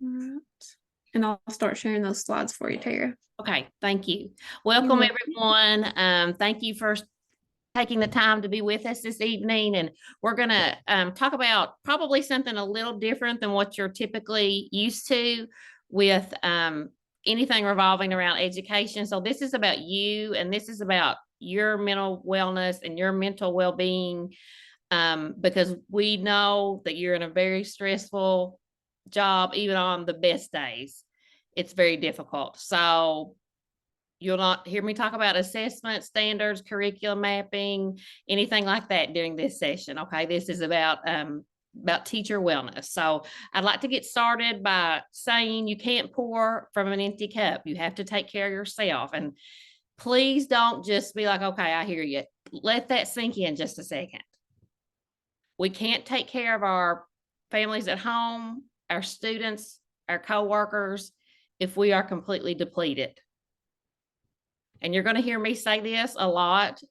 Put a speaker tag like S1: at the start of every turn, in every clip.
S1: All right. And I'll start sharing those slides for you, Tara.
S2: Okay, thank you.
S1: You're
S2: Welcome,
S1: welcome.
S2: everyone. Thank you for taking the time to be with us this evening. And we're going to talk about probably something a little different than what you're typically used to with anything revolving around education. So this is about you, and this is about your mental wellness and your mental well-being, because we know that you're in a very stressful job, even on the best days. It's very difficult. So you'll not hear me talk about assessment standards, curriculum mapping, anything like that during this session. Okay, this is about teacher wellness. So I'd like to get started by saying you can't pour from an empty cup. You have to take care of yourself, and please don't just be like, okay, I hear you. Let that sink in just a second. We can't take care of our families at home, our students, our coworkers, if we are completely depleted. And you're going to hear me say this a lot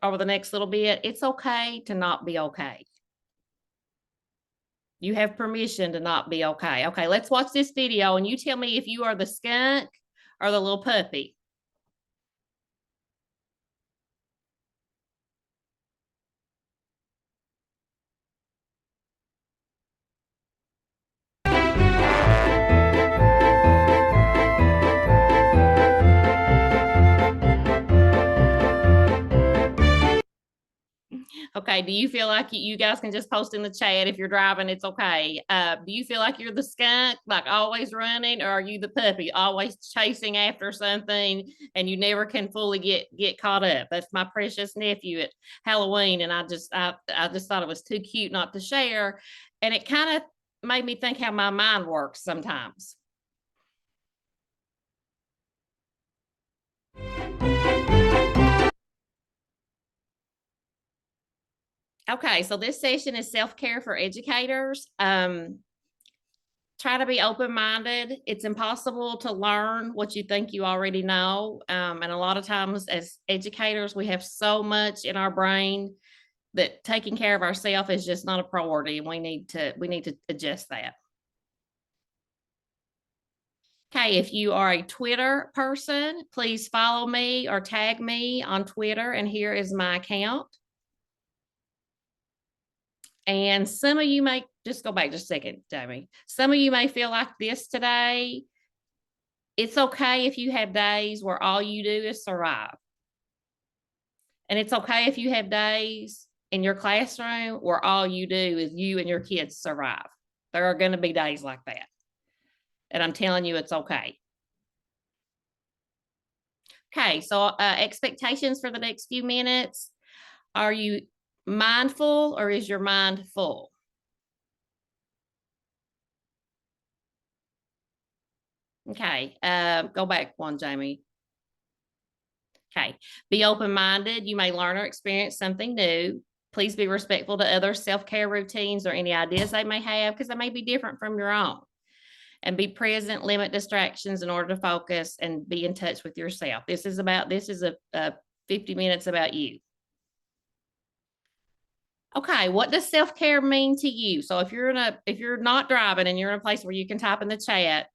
S2: over the next little bit. It's okay to not be okay. You have permission to not be okay. Okay, let's watch this video and you tell me if you are the skunk or the little puppy. Okay, do you feel like you guys can just post in the chat if you're driving? It's okay. Do you feel like you're the skunk, like always running, or are you the puppy, always chasing after something and you never can fully get caught up? That's my precious nephew at Halloween, and I just thought it was too cute not to share, and it kind of made me think how my mind works sometimes. Okay, so this session is self-care for educators. Try to be open-minded. It's impossible to learn what you think you already know. And a lot of times as educators, we have so much in our brain that taking care of ourselves is just not a priority, and we need to adjust that. Okay, if you are a Twitter person, please follow me or tag me on Twitter, and here is my account. And some of you may just go back just a second, Jamie. Some of you may feel like this today. It's okay if you have days where all you do is survive. And it's okay if you have days in your classroom where all you do is you and your kids survive. There are going to be days like that. And I'm telling you, it's okay. Okay, so expectations for the next few minutes. Are you mindful or is your mind full? Okay, go back one, Jamie. Okay, be open-minded. You may learn or experience something new. Please be respectful to other self-care routines or any ideas they may have, because they may be different from your own. And be present, limit distractions in order to focus and be in touch with yourself. This is a 50 minutes about you. Okay, what does self-care mean to you? So if you're not driving and you're in a place where you can type in the chat,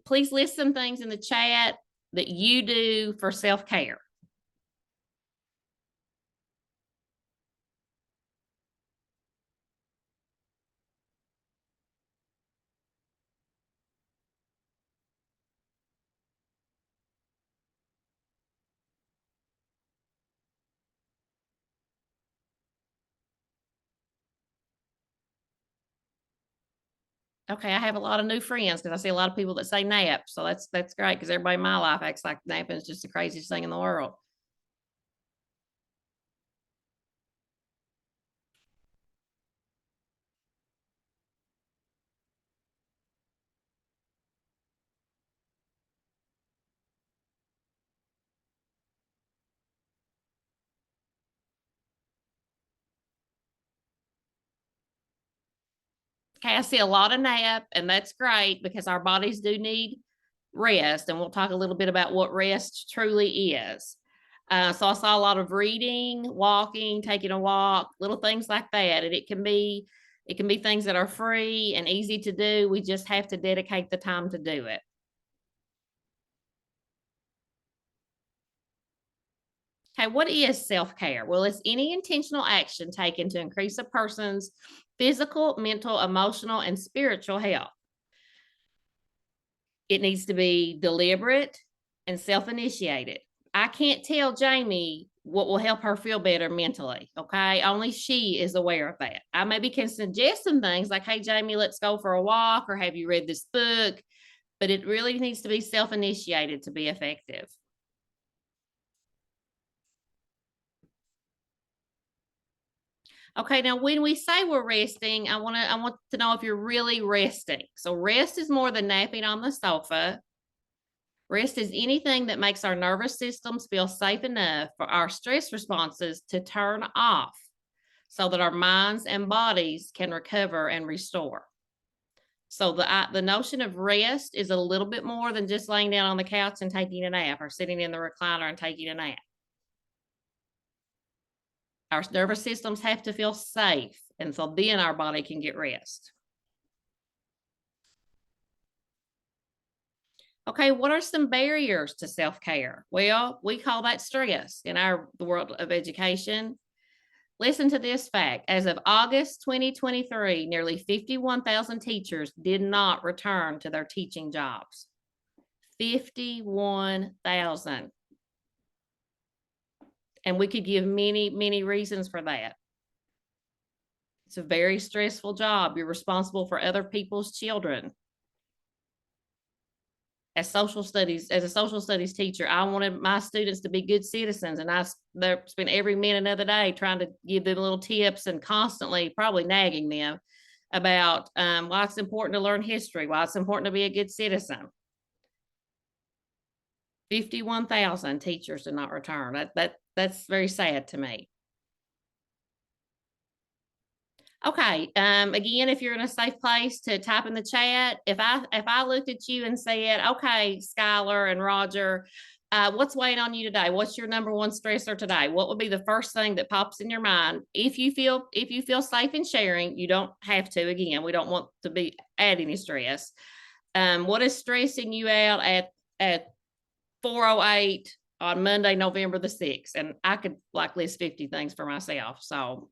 S2: please list some things in the chat that you do for self-care. Okay, I have a lot of new friends because I see a lot of people that say nap. So that's great, because everybody in my life acts like napping is just the craziest thing in the world. Okay, I see a lot of nap, and that's great because our bodies do need rest. And we'll talk a little bit about what rest truly is. So I saw a lot of reading, walking, taking a walk, little things like that. And it can be It can be things that are free and easy to do. We just have to dedicate the time to do it. Okay, what is self-care? Well, it's any intentional action taken to increase a person's physical, mental, emotional, and spiritual health. It needs to be deliberate and self-initiated. I can't tell Jamie what will help her feel better mentally. Okay. Only she is aware of that. I maybe can suggest some things like, hey, Jamie, let's go for a walk, or have you read this book? But it really needs to be self-initiated to be effective. Okay, now when we say we're resting, I want to know if you're really resting. So rest is more than napping on the sofa. Rest is anything that makes our nervous systems feel safe enough for our stress responses to turn off so that our minds and bodies can recover and restore. So the notion of rest is a little bit more than just laying down on the couch and taking a nap, or sitting in the recliner and taking a nap. Our nervous systems have to feel safe, and so then our body can get rest. Okay, what are some barriers to self-care? Well, we call that stress in the world of education. Listen to this fact. As of August 2023, nearly 51,000 teachers did not return to their teaching jobs. 51,000. And we could give many, many reasons for that. It's a very stressful job. You're responsible for other people's children. As a social studies teacher, I wanted my students to be good citizens, and I spent every minute of the day trying to give them little tips and constantly probably nagging them about why it's important to learn history, why it's important to be a good citizen. 51,000 teachers did not return. That's very sad to me. Okay. Again, if you're in a safe place to type in the chat, if I looked at you and said, okay, Skylar and Roger, what's weighing on you today? What's your number one stressor today? What would be the first thing that pops in your mind? If you feel safe in sharing, you don't have to. Again, we don't want to add any stress. What is stressing you out at 4:08 on Monday, November the 6th? And I could list 50 things for myself. So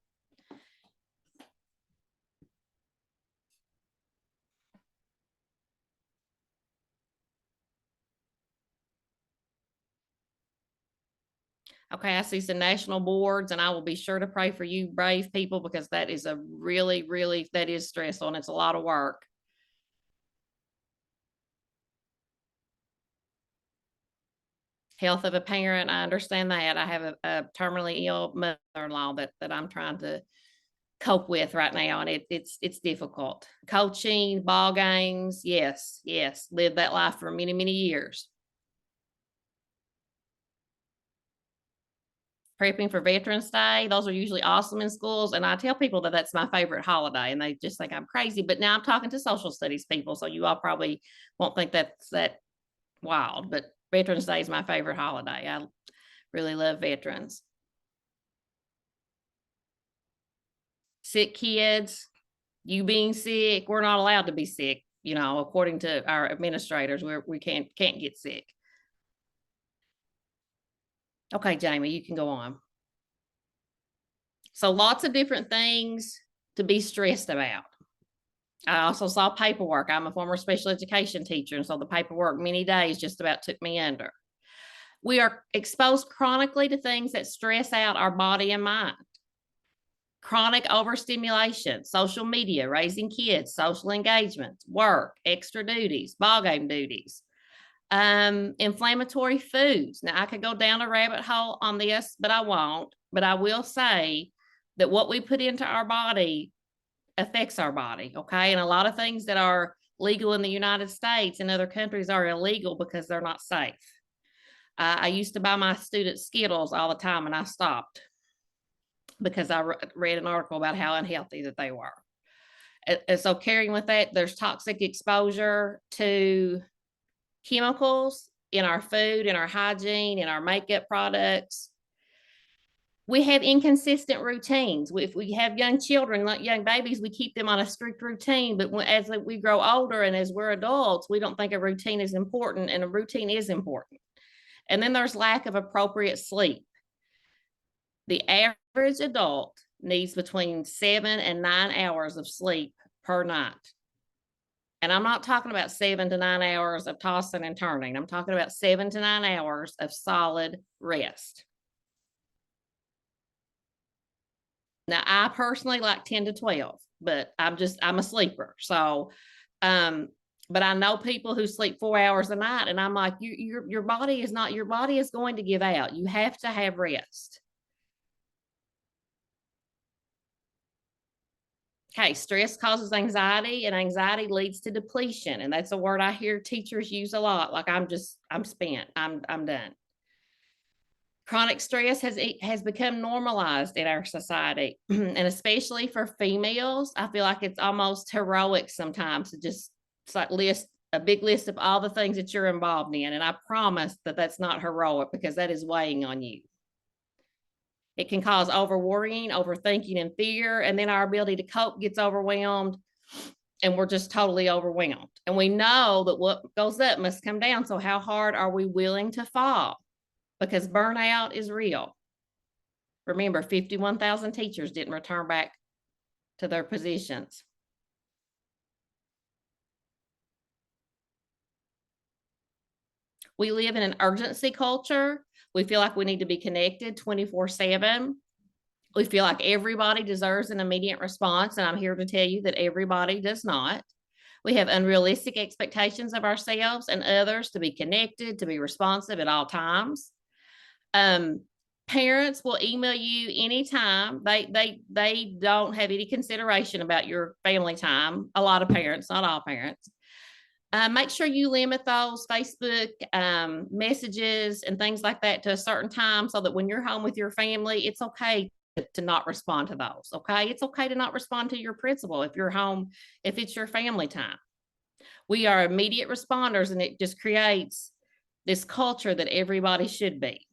S2: okay, I see some national boards, and I will be sure to pray for you brave people, because that is that is stressful, and it's a lot of work. Health of a parent, I understand that. I have a terminally ill mother-in-law that I'm trying to cope with right now, and it's difficult. Coaching, ball games, yes, lived that life for many, many years. Prepping for Veterans Day. Those are usually awesome in schools. And I tell people that that's my favorite holiday, and they just think I'm crazy. But now I'm talking to social studies people, so you all probably won't think that's that wild. But Veterans Day is my favorite holiday. I really love veterans. Sick kids, you being sick, we're not allowed to be sick. According to our administrators, we can't get sick. Okay, Jamie, you can go on. So lots of different things to be stressed about. I also saw paperwork. I'm a former special education teacher, and so the paperwork many days just about took me under. We are exposed chronically to things that stress out our body and mind. Chronic overstimulation, social media, raising kids, social engagements, work, extra duties, ball game duties, inflammatory foods. Now, I could go down a rabbit hole on this, but I won't. But I will say that what we put into our body affects our body. Okay. And a lot of things that are legal in the United States and other countries are illegal because they're not safe. I used to buy my students Skittles all the time, and I stopped because I read an article about how unhealthy that they were. And so carrying with that, there's toxic exposure to chemicals in our food, in our hygiene, in our makeup products. We have inconsistent routines. If we have young children, like young babies, we keep them on a strict routine. But as we grow older and as we're adults, we don't think a routine is important, and a routine is important. And then there's lack of appropriate sleep. The average adult needs between 7 and 9 hours of sleep per night. And I'm not talking about 7 to 9 hours of tossing and turning. I'm talking about 7 to 9 hours of solid rest. Now, I personally like 10 to 12, but I'm a sleeper. So, but I know people who sleep 4 hours a night, and I'm like, your body is going to give out. You have to have rest. Okay, stress causes anxiety, and anxiety leads to depletion. And that's a word I hear teachers use a lot. Like, I'm spent. I'm done. Chronic stress has become normalized in our society. And especially for females, I feel like it's almost heroic sometimes to just like list a big list of all the things that you're involved in. And I promise that that's not heroic, because that is weighing on you. It can cause overworrying, overthinking, and fear. And then our ability to cope gets overwhelmed, and we're just totally overwhelmed. And we know that what goes up must come down. So how hard are we willing to fall? Because burnout is real. Remember, 51,000 teachers didn't return back to their positions. We live in an urgency culture. We feel like we need to be connected 24/7. We feel like everybody deserves an immediate response, and I'm here to tell you that everybody does not. We have unrealistic expectations of ourselves and others to be connected, to be responsive at all times. Parents will email you anytime. They don't have any consideration about your family time. A lot of parents, not all parents. Make sure you limit those Facebook messages and things like that to a certain time, so that when you're home with your family, it's okay to not respond to those. Okay. It's okay to not respond to your principal if you're home, if it's your family time. We are immediate responders, and it just creates this culture that everybody should be.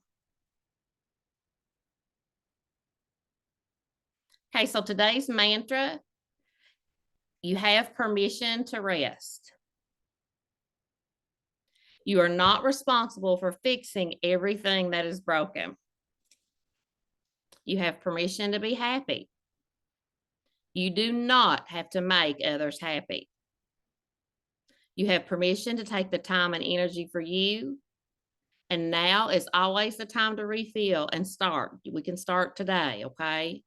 S2: Okay, so today's mantra: you have permission to rest. You are not responsible for fixing everything that is broken. You have permission to be happy. You do not have to make others happy. You have permission to take the time and energy for you. And now is always the time to refill and start. We can start today, okay?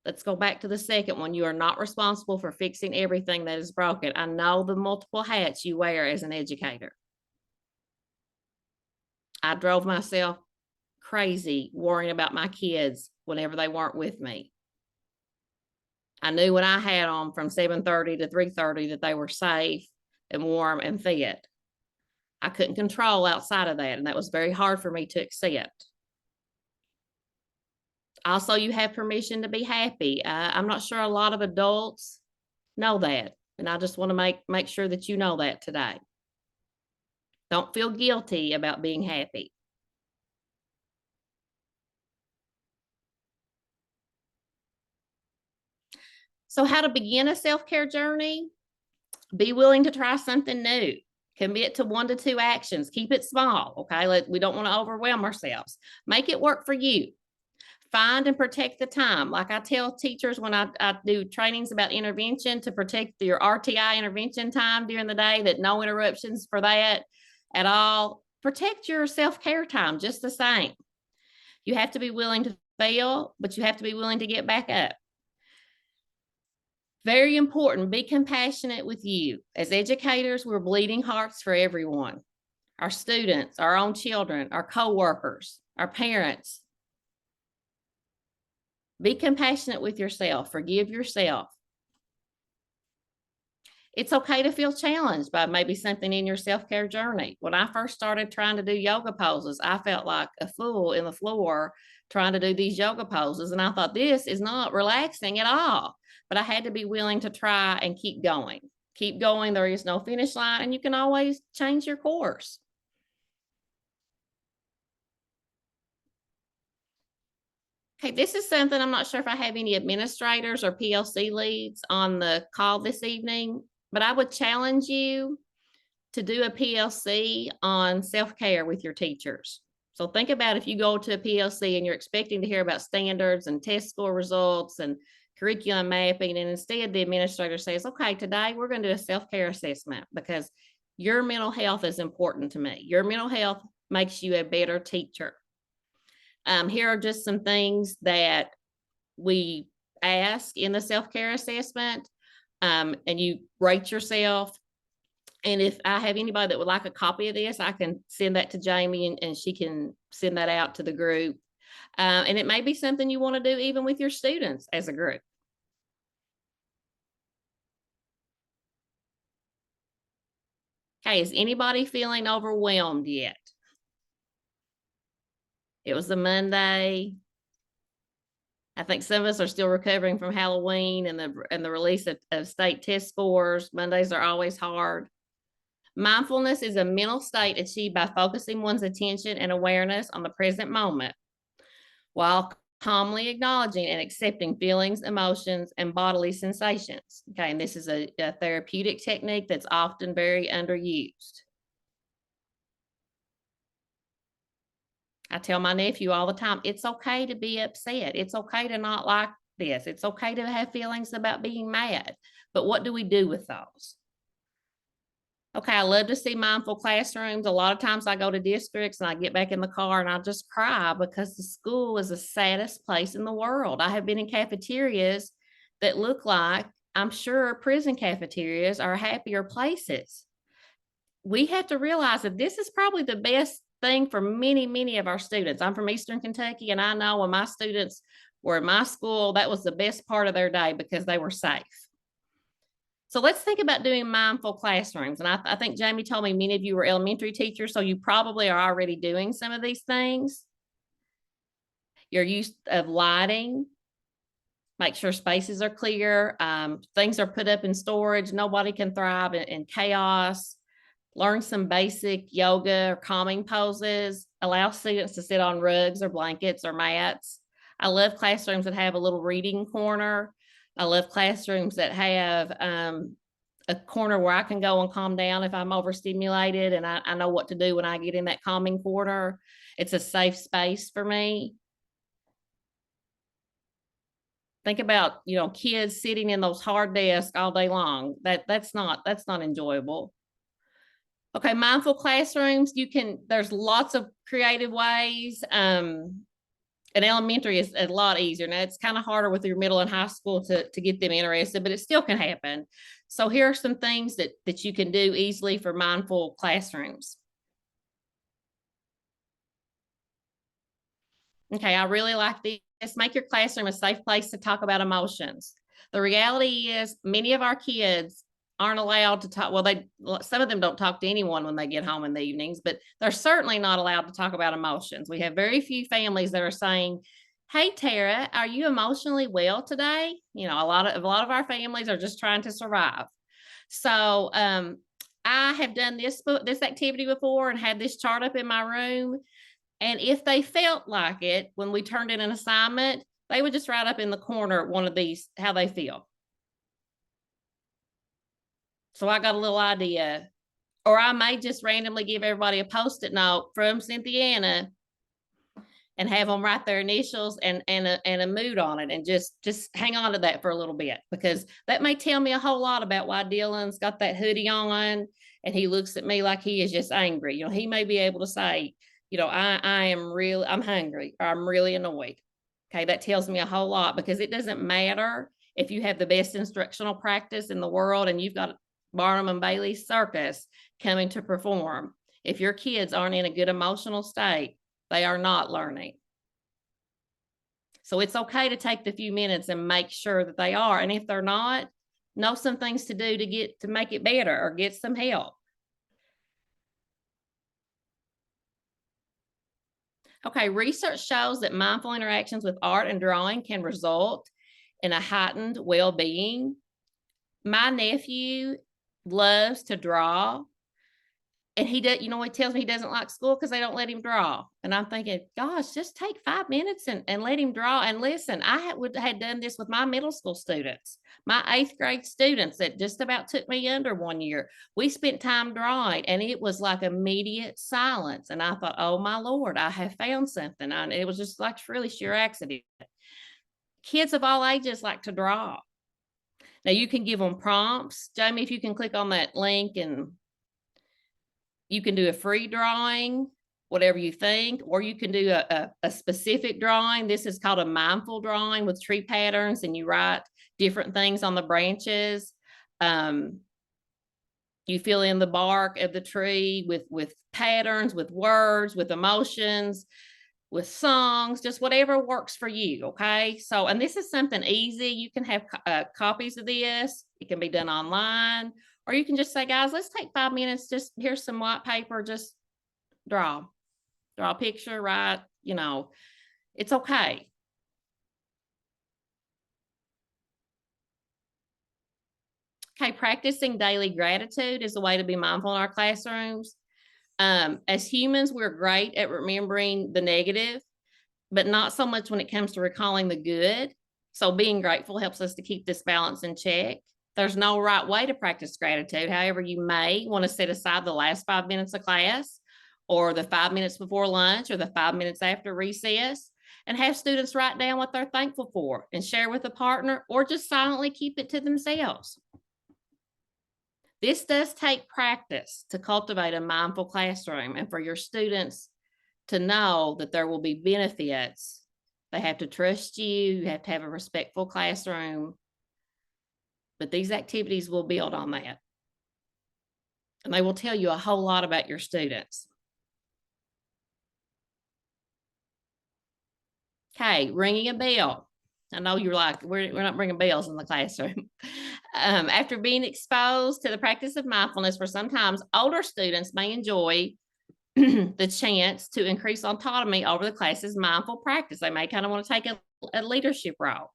S2: Let's go back to the second one. You are not responsible for fixing everything that is broken. I know the multiple hats you wear as an educator. I drove myself crazy worrying about my kids whenever they weren't with me. I knew when I had them from 7:30 to 3:30 that they were safe and warm and fed. I couldn't control outside of that, and that was very hard for me to accept. Also, you have permission to be happy. I'm not sure a lot of adults know that, and I just want to make sure that you know that today. Don't feel guilty about being happy. So, how to begin a self-care journey? Be willing to try something new. Commit to 1 to 2 actions. Keep it small, okay? We don't want to overwhelm ourselves. Make it work for you. Find and protect the time. Like I tell teachers when I do trainings about intervention, to protect your RTI intervention time during the day, that no interruptions for that at all. Protect your self-care time just the same. You have to be willing to fail, but you have to be willing to get back up. Very important, be compassionate with you. As educators, we're bleeding hearts for everyone. Our students, our own children, our coworkers, our parents. Be compassionate with yourself. Forgive yourself. It's okay to feel challenged by maybe something in your self-care journey. When I first started trying to do yoga poses, I felt like a fool in the floor trying to do these yoga poses. And I thought, this is not relaxing at all. But I had to be willing to try and keep going. Keep going. There is no finish line, and you can always change your course. Okay, this is something I'm not sure if I have any administrators or PLC leads on the call this evening, but I would challenge you to do a PLC on self-care with your teachers. So think about if you go to a PLC and you're expecting to hear about standards and test score results and curriculum mapping, and instead the administrator says, okay, today we're going to do a self-care assessment because your mental health is important to me. Your mental health makes you a better teacher. Here are just some things that we ask in the self-care assessment, and you rate yourself. And if I have anybody that would like a copy of this, I can send that to Jamie and she can send that out to the group. And it may be something you want to do even with your students as a group. Okay, is anybody feeling overwhelmed yet? It was a Monday. I think some of us are still recovering from Halloween and the release of state test scores. Mondays are always hard. Mindfulness is a mental state achieved by focusing one's attention and awareness on the present moment while calmly acknowledging and accepting feelings, emotions, and bodily sensations. Okay, and this is a therapeutic technique that's often very underused. I tell my nephew all the time, it's okay to be upset. It's okay to not like this. It's okay to have feelings about being mad. But what do we do with those? Okay, I love to see mindful classrooms. A lot of times I go to districts and I get back in the car and I just cry because the school is the saddest place in the world. I have been in cafeterias that look like, I'm sure prison cafeterias are happier places. We have to realize that this is probably the best thing for many, many of our students. I'm from Eastern Kentucky, and I know when my students were in my school, that was the best part of their day because they were safe. So let's think about doing mindful classrooms. And I think Jamie told me many of you were elementary teachers, so you probably are already doing some of these things. Your use of lighting, make sure spaces are clear, things are put up in storage. Nobody can thrive in chaos. Learn some basic yoga or calming poses. Allow students to sit on rugs or blankets or mats. I love classrooms that have a little reading corner. I love classrooms that have a corner where I can go and calm down if I'm overstimulated and I know what to do when I get in that calming corner. It's a safe space for me. Think about, kids sitting in those hard desks all day long. That's not enjoyable. Okay, mindful classrooms, there's lots of creative ways. And elementary is a lot easier. Now it's kind of harder with your middle and high school to get them interested, but it still can happen. So here are some things that you can do easily for mindful classrooms. Okay, I really like this. Make your classroom a safe place to talk about emotions. The reality is many of our kids aren't allowed to talk. Well, some of them don't talk to anyone when they get home in the evenings, but they're certainly not allowed to talk about emotions. We have very few families that are saying, "Hey, Tara, are you emotionally well today?" A lot of our families are just trying to survive. So I have done this activity before and had this chart up in my room. And if they felt like it, when we turned in an assignment, they would just write up in the corner one of these, how they feel. So I got a little idea. Or I may just randomly give everybody a Post-it note from Cynthiana and have them write their initials and a mood on it and just hang on to that for a little bit, because that may tell me a whole lot about why Dylan's got that hoodie on and he looks at me like he is just angry. He may be able to say, I'm hungry, or I'm really annoyed. Okay, that tells me a whole lot, because it doesn't matter if you have the best instructional practice in the world and you've got Barnum and Bailey's circus coming to perform. If your kids aren't in a good emotional state, they are not learning. So it's okay to take the few minutes and make sure that they are. And if they're not, know some things to do to make it better or get some help. Okay, research shows that mindful interactions with art and drawing can result in a heightened well-being. My nephew loves to draw, And he does, he tells me he doesn't like school because they don't let him draw. And I'm thinking, gosh, just take 5 minutes and let him draw. And listen, had done this with my middle school students, my 8th grade students that just about took me under one year. We spent time drawing and it was like immediate silence. And I thought, oh my Lord, I have found something. And it was just like really sheer accident. Kids of all ages like to draw. Now you can give them prompts. Jamie, if you can click on that link, and you can do a free drawing, whatever you think, or you can do a specific drawing. This is called a mindful drawing with tree patterns, and you write different things on the branches. You fill in the bark of the tree with patterns, with words, with emotions, with songs, just whatever works for you. Okay. So, and this is something easy. You can have copies of this. It can be done online, or you can just say, guys, let's take 5 minutes. Just here's some white paper. Just draw a picture, right? It's okay. Okay. Practicing daily gratitude is a way to be mindful in our classrooms. As humans, we're great at remembering the negative, but not so much when it comes to recalling the good. So being grateful helps us to keep this balance in check. There's no right way to practice gratitude. However, you may want to set aside the last 5 minutes of class, or the 5 minutes before lunch, or the 5 minutes after recess, and have students write down what they're thankful for and share with a partner, or just silently keep it to themselves. This does take practice to cultivate a mindful classroom, and for your students to know that there will be benefits. They have to trust you. You have to have a respectful classroom. But these activities will build on that. And they will tell you a whole lot about your students. Okay, ringing a bell. I know you're like, we're not ringing bells in the classroom. After being exposed to the practice of mindfulness for sometimes, older students may enjoy the chance to increase autonomy over the class's mindful practice. They may kind of want to take a leadership role.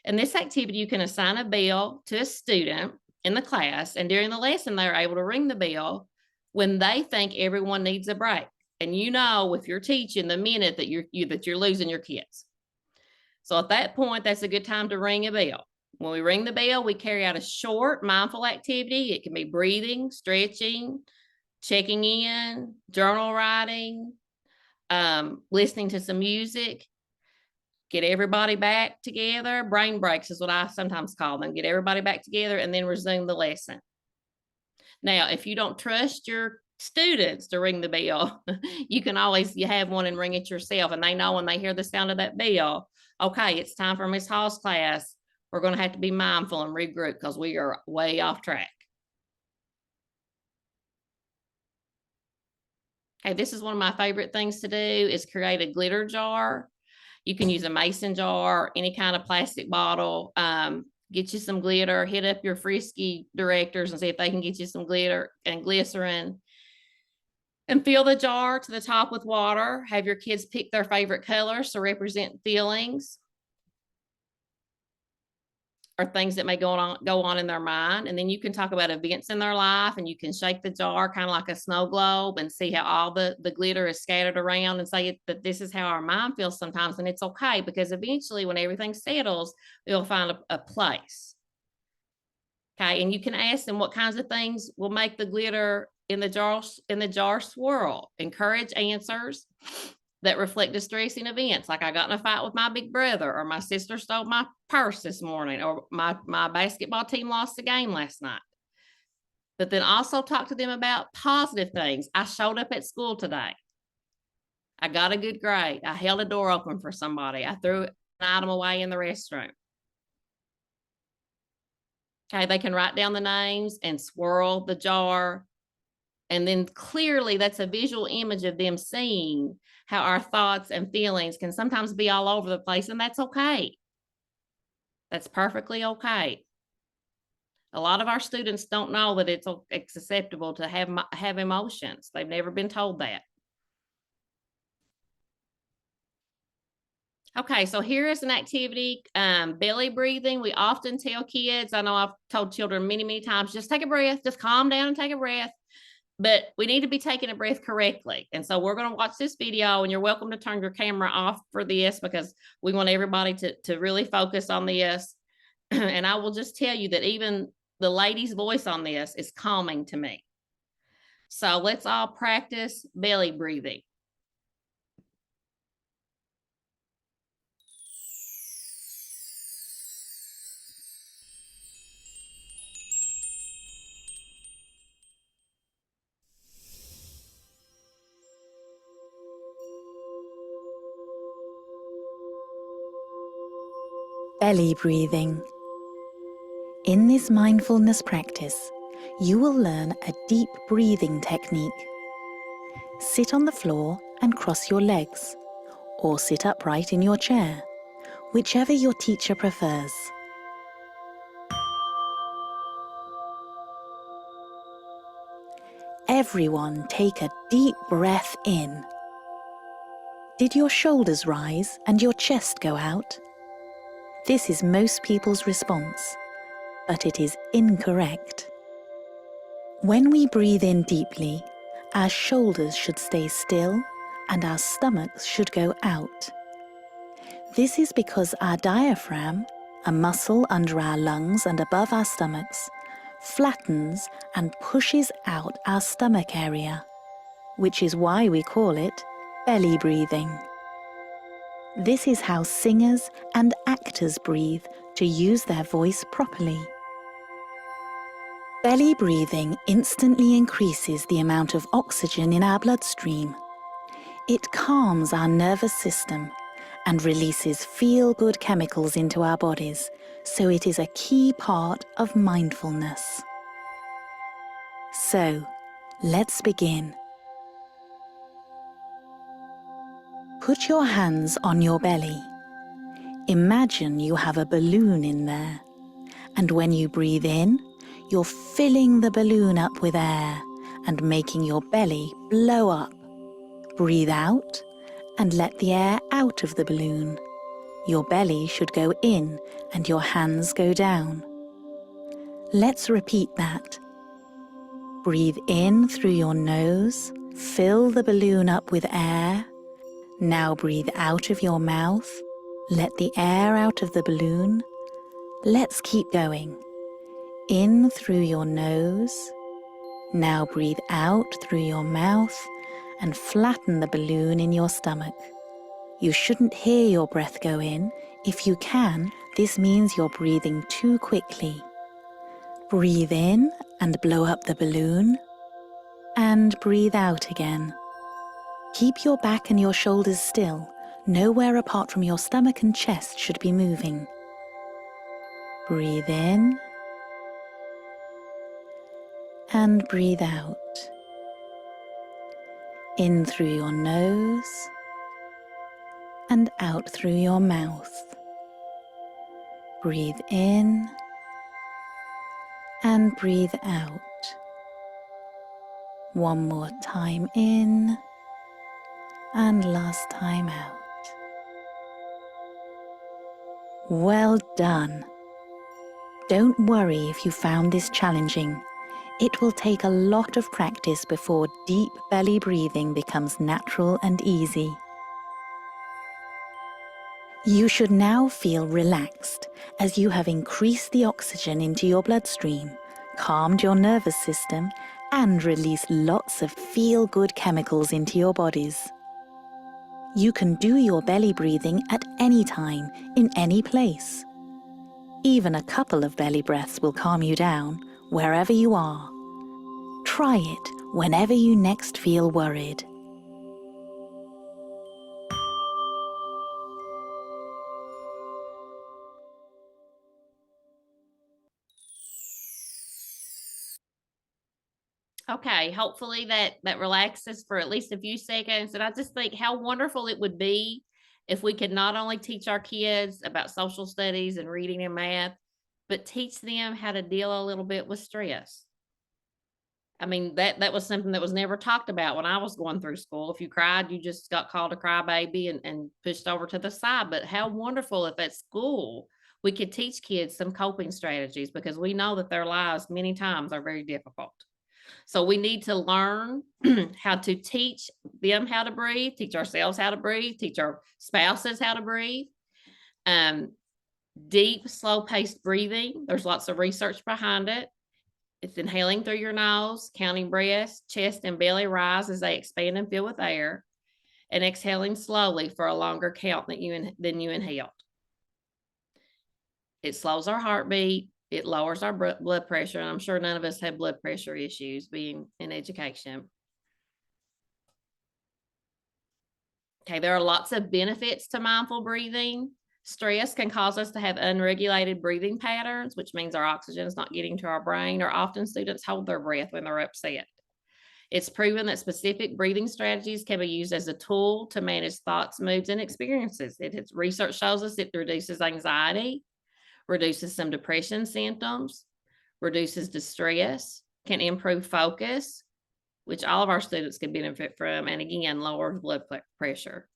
S2: In this activity, you can assign a bell to a student in the class, and during the lesson, they're able to ring the bell when they think everyone needs a break. And if you're teaching, the minute that you're losing your kids. So at that point, that's a good time to ring a bell. When we ring the bell, we carry out a short mindful activity. It can be breathing, stretching, checking in, journal writing, listening to some music, get everybody back together. Brain breaks is what I sometimes call them. Get everybody back together and then resume the lesson. Now, if you don't trust your students to ring the bell, you have one and ring it yourself. And they know when they hear the sound of that bell, okay, it's time for Miss Hall's class. We're going to have to be mindful and regroup because we are way off track. Okay, this is one of my favorite things to do is create a glitter jar. You can use a mason jar, any kind of plastic bottle. Get you some glitter, hit up your Frisky directors and see if they can get you some glitter and glycerin. And fill the jar to the top with water. Have your kids pick their favorite colors to represent feelings or things that may go on in their mind. And then you can talk about events in their life, and you can shake the jar kind of like a snow globe and see how all the glitter is scattered around, and say that this is how our mind feels sometimes. And it's okay, because eventually when everything settles, you'll find a place. Okay. And you can ask them what kinds of things will make the glitter in the jar swirl. Encourage answers that reflect distressing events, like I got in a fight with my big brother, or my sister stole my purse this morning, or my basketball team lost the game last night. But then also talk to them about positive things. I showed up at school today. I got a good grade. I held a door open for somebody. I threw an item away in the restroom. Okay, they can write down the names and swirl the jar. And then clearly that's a visual image of them seeing how our thoughts and feelings can sometimes be all over the place, and that's okay. That's perfectly okay. A lot of our students don't know that it's acceptable to have emotions. They've never been told that. Okay, so here is an activity, belly breathing. We often tell kids, I know I've told children many, many times, just take a breath, just calm down and take a breath. but we need to be taking a breath correctly. And so we're going to watch this video, and you're welcome to turn your camera off for this because we want everybody to really focus on this. And I will just tell you that even the lady's voice on this is calming to me. So let's all practice belly breathing.
S3: Belly breathing. In this mindfulness practice, you will learn a deep breathing technique. Sit on the floor and cross your legs, or sit upright in your chair, whichever your teacher prefers. Everyone take a deep breath in. Did your shoulders rise and your chest go out? This is most people's response, but it is incorrect. When we breathe in deeply, our shoulders should stay still and our stomachs should go out. This is because our diaphragm, a muscle under our lungs and above our stomachs, flattens and pushes out our stomach area, which is why we call it belly breathing. This is how singers and actors breathe to use their voice properly. Belly breathing instantly increases the amount of oxygen in our bloodstream. It calms our nervous system and releases feel-good chemicals into our bodies, so it is a key part of mindfulness. So, let's begin. Put your hands on your belly. Imagine you have a balloon in there, and when you breathe in, you're filling the balloon up with air and making your belly blow up. Breathe out and let the air out of the balloon. Your belly should go in and your hands go down. Let's repeat that. Breathe in through your nose, fill the balloon up with air. Now breathe out of your mouth, let the air out of the balloon. Let's keep going. In through your nose. Now breathe out through your mouth and flatten the balloon in your stomach. You shouldn't hear your breath go in. If you can, this means you're breathing too quickly. Breathe in and blow up the balloon, and breathe out again. Keep your back and your shoulders still. Nowhere apart from your stomach and chest should be moving. Breathe in and breathe out. In through your nose and out through your mouth. Breathe in and breathe out. One more time in and last time out. Well done. Don't worry if you found this challenging. It will take a lot of practice before deep belly breathing becomes natural and easy. You should now feel relaxed as you have increased the oxygen into your bloodstream, calmed your nervous system, and released lots of feel-good chemicals into your bodies. You can do your belly breathing at any time, in any place. Even a couple of belly breaths will calm you down, wherever you are. Try it whenever you next feel worried.
S2: Okay, hopefully that relaxes for at least a few seconds. And I just think how wonderful it would be if we could not only teach our kids about social studies and reading and math, but teach them how to deal a little bit with stress. I mean, that was something that was never talked about when I was going through school. If you cried, you just got called a crybaby and pushed over to the side. But how wonderful if at school we could teach kids some coping strategies, because we know that their lives many times are very difficult. So we need to learn how to teach them how to breathe, teach ourselves how to breathe, teach our spouses how to breathe. Deep, slow-paced breathing. There's lots of research behind it. It's inhaling through your nose, counting breaths, chest and belly rise as they expand and fill with air, and exhaling slowly for a longer count than you inhaled. It slows our heartbeat. It lowers our blood pressure. And I'm sure none of us have blood pressure issues being in education. Okay, there are lots of benefits to mindful breathing. Stress can cause us to have unregulated breathing patterns, which means our oxygen is not getting to our brain, or often students hold their breath when they're upset. It's proven that specific breathing strategies can be used as a tool to manage thoughts, moods, and experiences. Research shows us it reduces anxiety, reduces some depression symptoms, reduces distress, can improve focus, which all of our students can benefit from, and again, lowers blood pressure.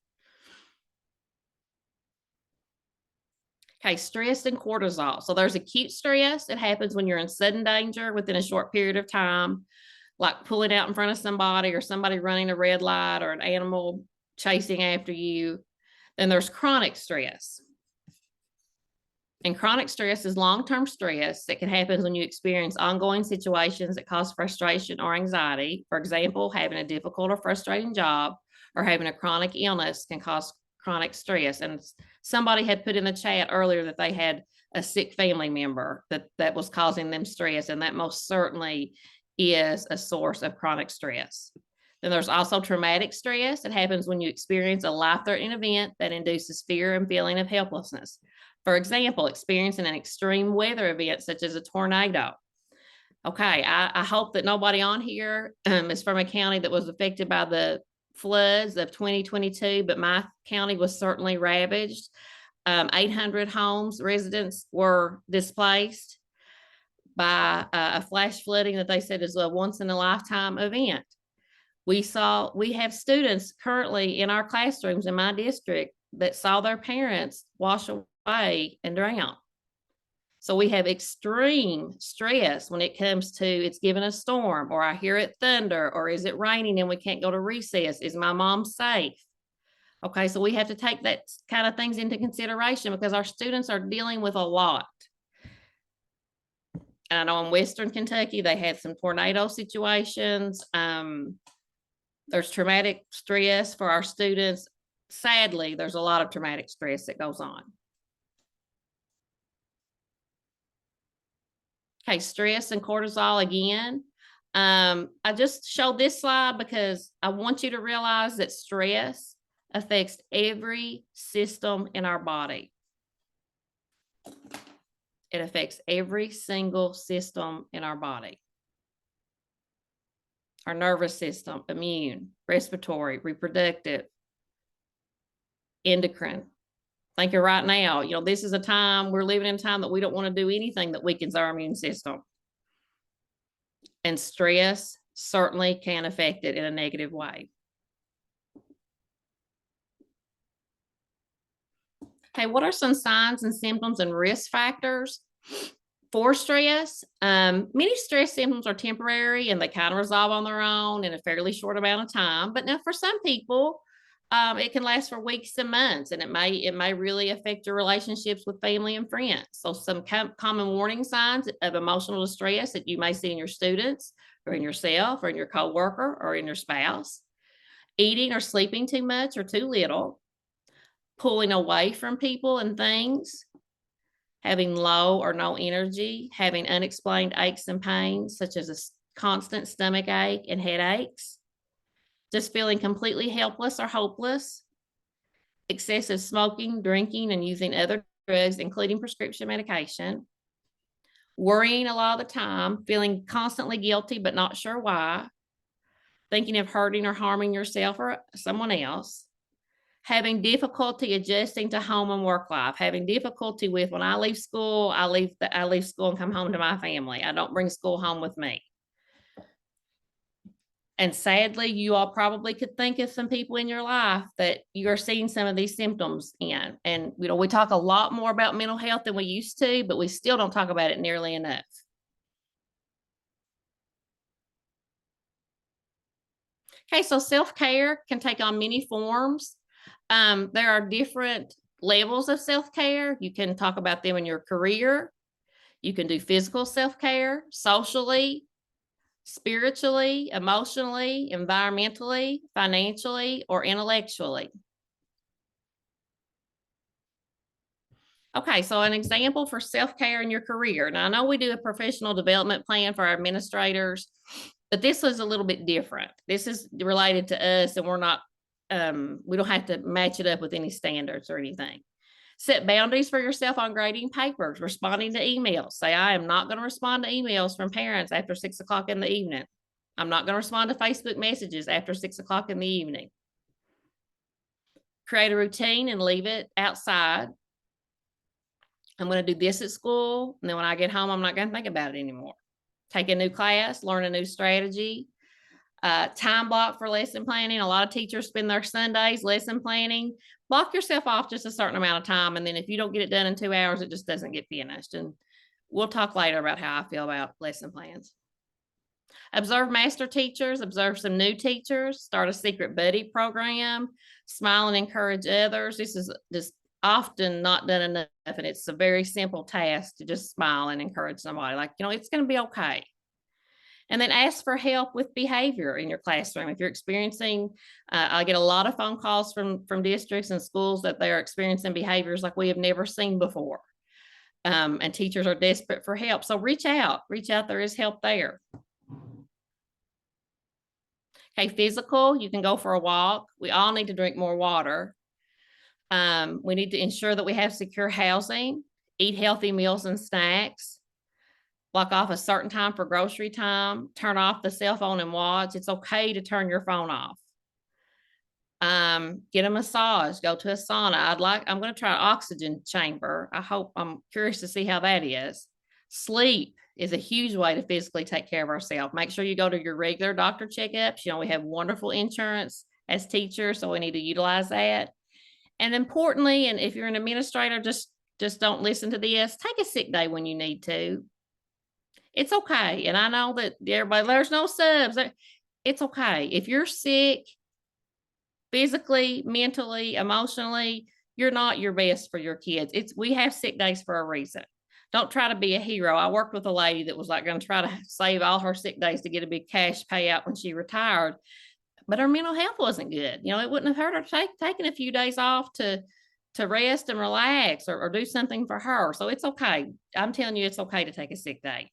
S2: Okay, stress and cortisol. So there's acute stress. It happens when you're in sudden danger within a short period of time, like pulling out in front of somebody or somebody running a red light or an animal chasing after you. Then there's chronic stress. And chronic stress is long-term stress that can happen when you experience ongoing situations that cause frustration or anxiety. For example, having a difficult or frustrating job or having a chronic illness can cause chronic stress. And somebody had put in the chat earlier that they had a sick family member that was causing them stress, and that most certainly is a source of chronic stress. Then there's also traumatic stress. It happens when you experience a life-threatening event that induces fear and feeling of helplessness. For example, experiencing an extreme weather event such as a tornado. Okay, I hope that nobody on here is from a county that was affected by the floods of 2022, but my county was certainly ravaged. 800 homes, residents were displaced by a flash flooding that they said is a once in a lifetime event. We have students currently in our classrooms in my district that saw their parents wash away and drown. So we have extreme stress when it comes to it's given a storm, or I hear it thunder, or is it raining and we can't go to recess? Is my mom safe? Okay, so we have to take that kind of things into consideration because our students are dealing with a lot. And I know in Western Kentucky, they had some tornado situations. There's traumatic stress for our students. Sadly, there's a lot of traumatic stress that goes on. Okay, stress and cortisol again. I just showed this slide because I want you to realize that stress affects every system in our body. It affects every single system in our body. Our nervous system, immune, respiratory, reproductive, endocrine. Think of right now, this is a time, we're living in a time that we don't want to do anything that weakens our immune system. And stress certainly can affect it in a negative way. Okay, what are some signs and symptoms and risk factors for stress? Many stress symptoms are temporary and they kind of resolve on their own in a fairly short amount of time. But now for some people, it can last for weeks and months, and it may really affect your relationships with family and friends. So some common warning signs of emotional distress that you may see in your students or in yourself or in your coworker or in your spouse: eating or sleeping too much or too little, pulling away from people and things, having low or no energy, having unexplained aches and pains, such as a constant stomach ache and headaches, just feeling completely helpless or hopeless, excessive smoking, drinking, and using other drugs, including prescription medication, worrying a lot of the time, feeling constantly guilty but not sure why, thinking of hurting or harming yourself or someone else, having difficulty adjusting to home and work life, having difficulty with when I leave school, I leave school and come home to my family. I don't bring school home with me. And sadly, you all probably could think of some people in your life that you're seeing some of these symptoms in. And, we talk a lot more about mental health than we used to, but we still don't talk about it nearly enough. Okay, so self-care can take on many forms. There are different levels of self-care. You can talk about them in your career. You can do physical self-care, socially, spiritually, emotionally, environmentally, financially, or intellectually. Okay, so an example for self-care in your career. Now, I know we do a professional development plan for our administrators, but this is a little bit different. This is related to us, and we're not, we don't have to match it up with any standards or anything. Set boundaries for yourself on grading papers, responding to emails. Say, I am not going to respond to emails from parents after 6 o'clock in the evening. I'm not going to respond to Facebook messages after 6 o'clock in the evening. Create a routine and leave it outside. I'm going to do this at school, and then when I get home, I'm not going to think about it anymore. Take a new class, learn a new strategy. Time block for lesson planning. A lot of teachers spend their Sundays lesson planning. Block yourself off just a certain amount of time, and then if you don't get it done in 2 hours, it just doesn't get finished. And we'll talk later about how I feel about lesson plans. Observe master teachers, observe some new teachers, start a secret buddy program, smile and encourage others. This is just often not done enough, and it's a very simple task to just smile and encourage somebody. Like, it's going to be okay. And then ask for help with behavior in your classroom. If you're experiencing, I get a lot of phone calls from districts and schools that they're experiencing behaviors like we have never seen before. And teachers are desperate for help. So reach out, there is help there. Okay, physical, you can go for a walk. We all need to drink more water. We need to ensure that we have secure housing, eat healthy meals and snacks, block off a certain time for grocery time, turn off the cell phone and watch. It's okay to turn your phone off. Get a massage, go to a sauna. I'm going to try an oxygen chamber. I'm curious to see how that is. Sleep is a huge way to physically take care of ourselves. Make sure you go to your regular doctor checkups. We have wonderful insurance as teachers, so we need to utilize that. And importantly, and if you're an administrator, just don't listen to this. Take a sick day when you need to. It's okay. And I know that everybody, there's no subs. It's okay. If you're sick, physically, mentally, emotionally, you're not your best for your kids. We have sick days for a reason. Don't try to be a hero. I worked with a lady that was like going to try to save all her sick days to get a big cash payout when she retired, but her mental health wasn't good. It wouldn't have hurt her taking a few days off to rest and relax or do something for her. So it's okay. I'm telling you, it's okay to take a sick day.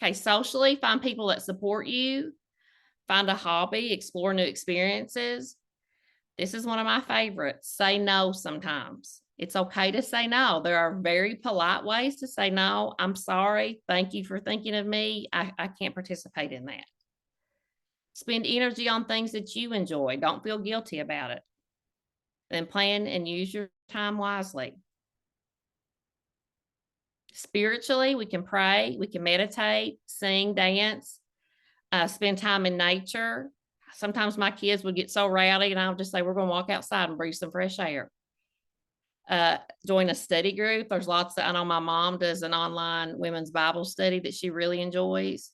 S2: Okay, socially, find people that support you. Find a hobby, explore new experiences. This is one of my favorites. Say no sometimes. It's okay to say no. There are very polite ways to say no. I'm sorry. Thank you for thinking of me. I can't participate in that. Spend energy on things that you enjoy. Don't feel guilty about it. Then plan and use your time wisely. Spiritually, we can pray, we can meditate, sing, dance, spend time in nature. Sometimes my kids would get so rowdy and I'll just say, we're going to walk outside and breathe some fresh air. Join a study group. There's I know my mom does an online women's Bible study that she really enjoys.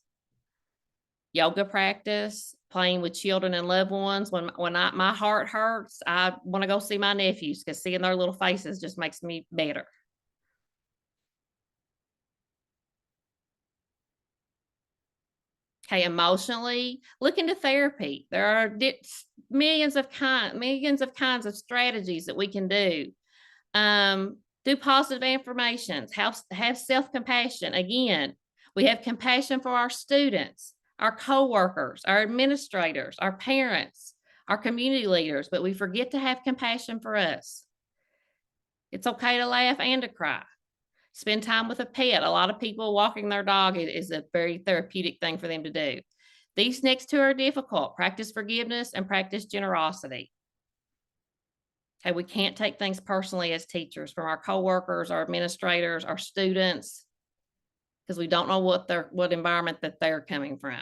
S2: Yoga practice, playing with children and loved ones. When my heart hurts, I want to go see my nephews because seeing their little faces just makes me better. Okay, emotionally, look into therapy. There are millions of kinds of strategies that we can do. Do positive affirmations. Have self-compassion. Again, we have compassion for our students, our coworkers, our administrators, our parents, our community leaders, but we forget to have compassion for us. It's okay to laugh and to cry. Spend time with a pet. A lot of people walking their dog is a very therapeutic thing for them to do. These next two are difficult. Practice forgiveness and practice generosity. Okay, we can't take things personally as teachers from our coworkers, our administrators, our students, because we don't know what environment that they're coming from.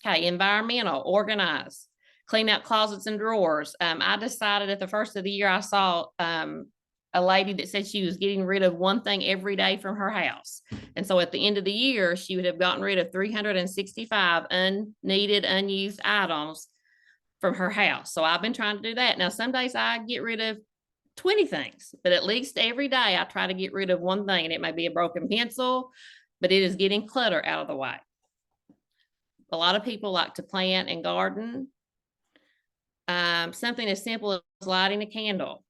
S2: Okay, environmental, organize, clean out closets and drawers. I decided at the first of the year I saw a lady that said she was getting rid of one thing every day from her house. And so at the end of the year, she would have gotten rid of 365 unneeded, unused items from her house. So I've been trying to do that. Now, some days I get rid of 20 things, but at least every day I try to get rid of one thing. And it may be a broken pencil, but it is getting clutter out of the way. A lot of people like to plant and garden. Something as simple as lighting a candle,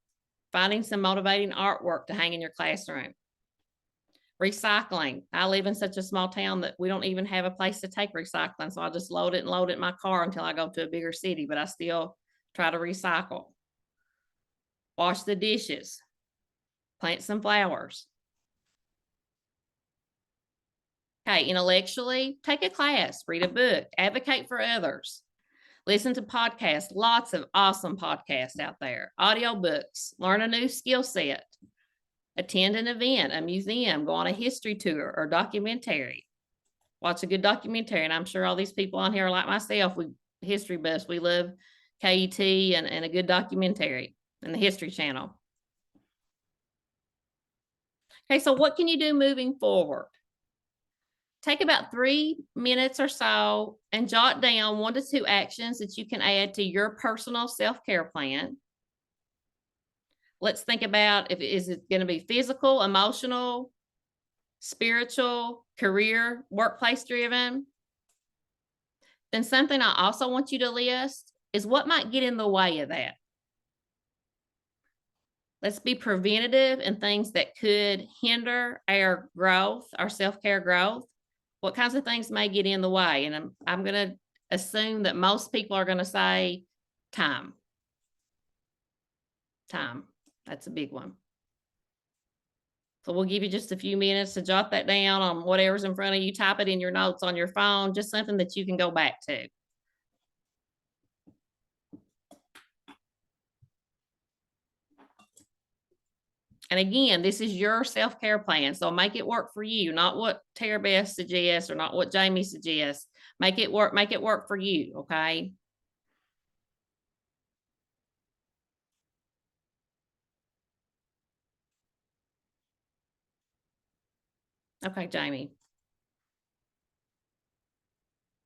S2: finding some motivating artwork to hang in your classroom. Recycling. I live in such a small town that we don't even have a place to take recycling. So I just load it in my car until I go to a bigger city, but I still try to recycle. Wash the dishes, plant some flowers. Okay, intellectually, take a class, read a book, advocate for others. Listen to podcasts, lots of awesome podcasts out there. Audiobooks, learn a new skill set. Attend an event, a museum, go on a history tour or documentary. Watch a good documentary. And I'm sure all these people on here are like myself. We history buffs. We love KET and a good documentary and the History Channel. Okay, so what can you do moving forward? Take about 3 minutes or so and jot down 1 to 2 actions that you can add to your personal self-care plan. Let's think about is it going to be physical, emotional, spiritual, career, workplace driven. Then something I also want you to list is what might get in the way of that. Let's be preventative in things that could hinder our growth, our self-care growth. What kinds of things may get in the way? And I'm going to assume that most people are going to say time. Time. That's a big one. So we'll give you just a few minutes to jot that down on whatever's in front of you. Type it in your notes on your phone, just something that you can go back to. And again, this is your self-care plan. So make it work for you, not what Tara Beth suggests or not what Jamie suggests. Make it work for you, okay? Okay, Jamie.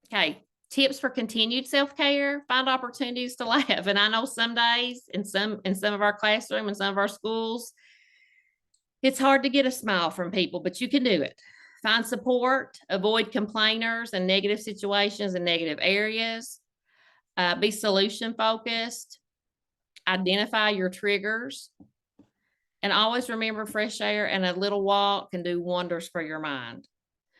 S2: Okay, tips for continued self-care, find opportunities to laugh. And I know some days in some of our classroom and some of our schools, it's hard to get a smile from people, but you can do it. Find support, avoid complainers and negative situations and negative areas. Be solution focused. Identify your triggers. And always remember fresh air and a little walk can do wonders for your mind.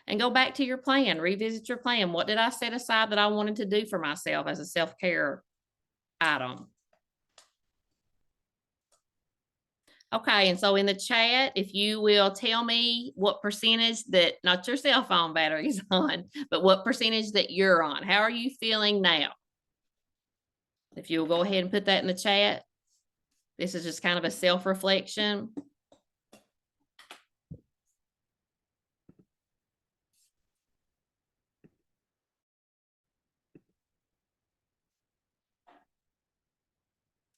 S2: And go back to your plan, revisit your plan. What did I set aside that I wanted to do for myself as a self-care item? Okay, and so in the chat, if you will tell me what percentage that, not your cell phone battery's on, but what percentage that you're on. How are you feeling now? If you'll go ahead and put that in the chat. This is just kind of a self-reflection.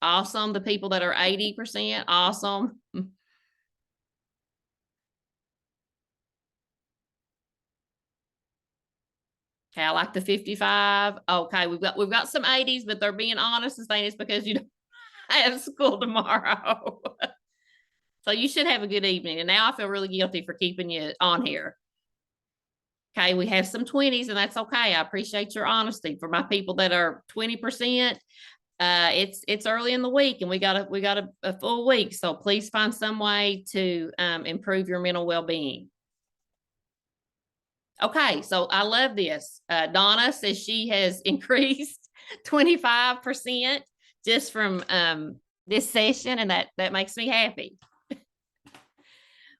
S2: Awesome. The people that are 80%, awesome. Okay, I like the 55. Okay, we've got some 80s, but they're being honest and saying it's because you don't have school tomorrow. So you should have a good evening. And now I feel really guilty for keeping you on here. Okay, we have some 20s, and that's okay. I appreciate your honesty. For my people that are 20%, it's early in the week, and we got a full week. So please find some way to improve your mental well-being. Okay, so I love this. Donna says she has increased 25% just from this session, and that makes me happy.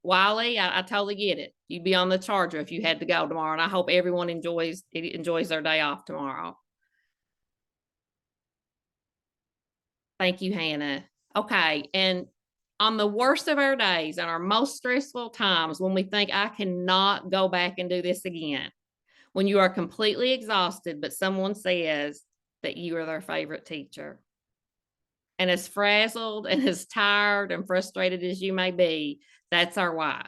S2: Wiley, I totally get it. You'd be on the charger if you had to go tomorrow, and I hope everyone enjoys their day off tomorrow. Thank you, Hannah. Okay, and on the worst of our days and our most stressful times, when we think I cannot go back and do this again, when you are completely exhausted, but someone says that you are their favorite teacher, and as frazzled and as tired and frustrated as you may be, that's our why.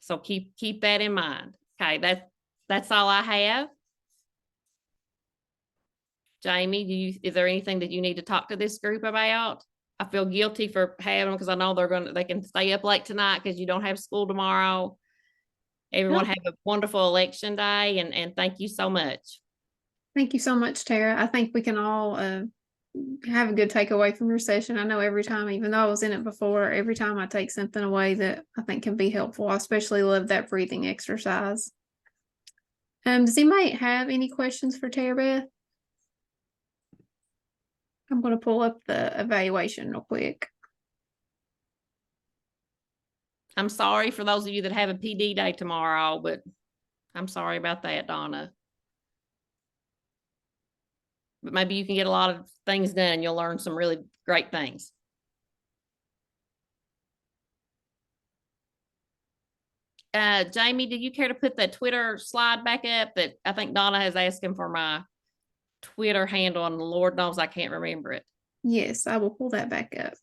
S2: So keep that in mind. Okay, that's all I have. Jamie, is there anything that you need to talk to this group about? I feel guilty for having them because I know they can stay up late tonight because you don't have school tomorrow. Everyone
S1: Nope.
S2: have a wonderful election day, and thank you so much.
S1: Thank you so much, Tara. I think we can all have a good takeaway from your session. I know every time, even though I was in it before, every time I take something away that I think can be helpful. I especially love that breathing exercise. Does anybody have any questions for Tara Beth? I'm going to pull up the evaluation real quick.
S2: I'm sorry for those of you that have a PD day tomorrow, but I'm sorry about that, Donna. But maybe you can get a lot of things done. You'll learn some really great things. Jamie, did you care to put the Twitter slide back up? That I think Donna has asked him for my Twitter handle, and Lord knows I can't remember it.
S1: Yes, I will pull that back up.